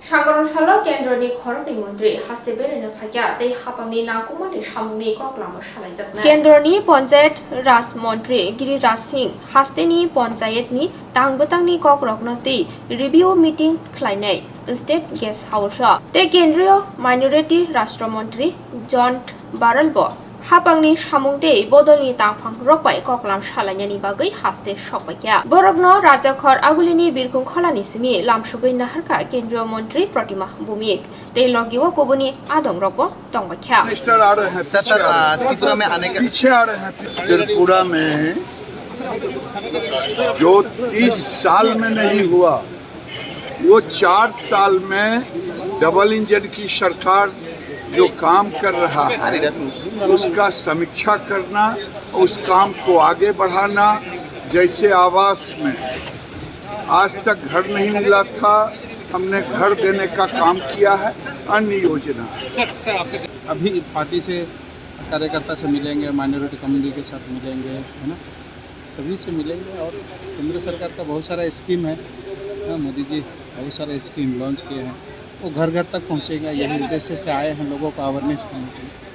সাগরণ সাল কেন্দ্রनि খরনি মন্ত্রী হাসিবেরেनो फाइया दै हापांनि नाकुमानि सामुंनि कक्लामो सालायजानाय केंद्रनि पंचायत राज मंत्री गिरिराज सिंह हास्तेनि पंचायतनि तांबोतांनि ककरकनो दै रिव्यू मीटिंग खालायनाय स्टेट गेस्ट हाउस ते केंद्रीय माइनॉरिटी राष्ट्र मंत्री जॉन बारलबो हापांनि सामुंदै बदलनि तांफां रकबाय कक्लाम सालायनायनि बागै हास्ते सकबायया बरकनो राजाखर आगुलिनि बिरखुं खलानि सिमि लामसुगै नाहारखा केंद्रीय मंत्री प्रतिमा भूमिक ते लगियो कोबुनि आदम रकबो तंबाख्या मिनिस्टर आ रहे हैं त्रिपुरा में आने के पीछे आ रहे हैं त्रिपुरा में जो 30 साल में नहीं हुआ वो 4 साल में डबल इंजन की सरकार जो काम कर रहा है उसका समीक्षा करना, उस काम को आगे बढ़ाना। जैसे आवास में आज तक घर नहीं मिला था, हमने घर देने का काम किया है। अन्य योजना अभी पार्टी से कार्यकर्ता से मिलेंगे, माइनॉरिटी कम्युनिटी के साथ मिलेंगे, है ना, सभी से मिलेंगे। और केंद्र सरकार का बहुत सारा स्कीम है, मोदी जी बहुत सारे स्कीम लॉन्च किए हैं, वो घर घर तक पहुँचेगा। यही उद्देश्य से आए हैं लोगों को अवेयरनेस करने के लिए।